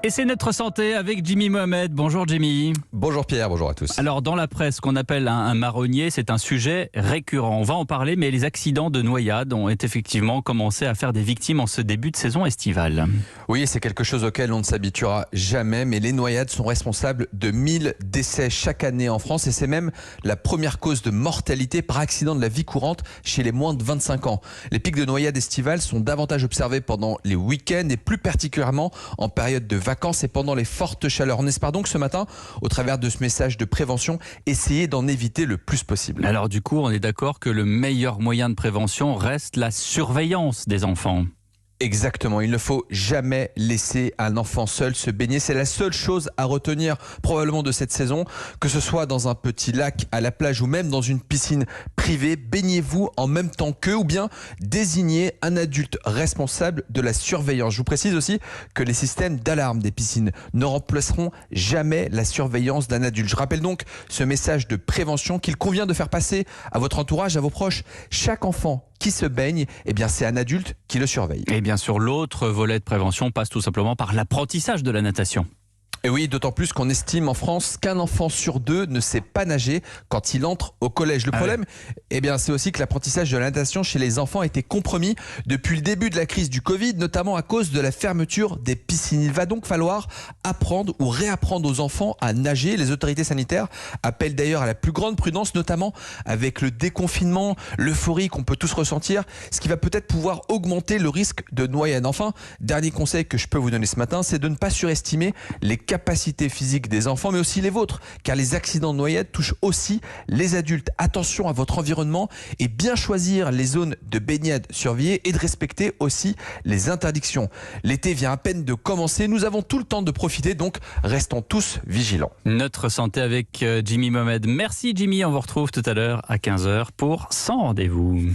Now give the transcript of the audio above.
Et c'est notre santé avec Jimmy Mohamed. Bonjour Jimmy. Bonjour Pierre, bonjour à tous. Alors dans la presse, ce qu'on appelle un marronnier, c'est un sujet récurrent. On va en parler, mais les accidents de noyade ont effectivement commencé à faire des victimes en ce début de saison estivale. Oui, c'est quelque chose auquel on ne s'habituera jamais, mais les noyades sont responsables de 1000 décès chaque année en France et c'est même la première cause de mortalité par accident de la vie courante chez les moins de 25 ans. Les pics de noyades estivales sont davantage observés pendant les week-ends et plus particulièrement en période de vacances et pendant les fortes chaleurs. On espère donc ce matin, au travers de ce message de prévention, essayer d'en éviter le plus possible. Alors du coup, on est d'accord que le meilleur moyen de prévention reste la surveillance des enfants. Exactement, il ne faut jamais laisser un enfant seul se baigner. C'est la seule chose à retenir probablement de cette saison, que ce soit dans un petit lac, à la plage ou même dans une piscine privée. Baignez-vous en même temps qu'eux ou bien désignez un adulte responsable de la surveillance. Je vous précise aussi que les systèmes d'alarme des piscines ne remplaceront jamais la surveillance d'un adulte. Je rappelle donc ce message de prévention qu'il convient de faire passer à votre entourage, à vos proches. Chaque enfant qui se baigne, eh bien c'est un adulte qui le surveille. Et bien sûr, l'autre volet de prévention passe tout simplement par l'apprentissage de la natation. Et oui, d'autant plus qu'on estime en France qu'un enfant sur deux ne sait pas nager quand il entre au collège. Le problème, eh bien, c'est aussi que l'apprentissage de la natation chez les enfants a été compromis depuis le début de la crise du Covid, notamment à cause de la fermeture des piscines. Il va donc falloir apprendre ou réapprendre aux enfants à nager. Les autorités sanitaires appellent d'ailleurs à la plus grande prudence, notamment avec le déconfinement, l'euphorie qu'on peut tous ressentir, ce qui va peut-être pouvoir augmenter le risque de noyade. Enfin, dernier conseil que je peux vous donner ce matin, c'est de ne pas surestimer les capacités physiques des enfants, mais aussi les vôtres, car les accidents de noyade touchent aussi les adultes. Attention à votre environnement et bien choisir les zones de baignade surveillées et de respecter aussi les interdictions. L'été vient à peine de commencer, nous avons tout le temps de profiter, donc restons tous vigilants. Notre santé avec Jimmy Mohamed. Merci Jimmy, on vous retrouve tout à l'heure à 15h pour 100 rendez-vous.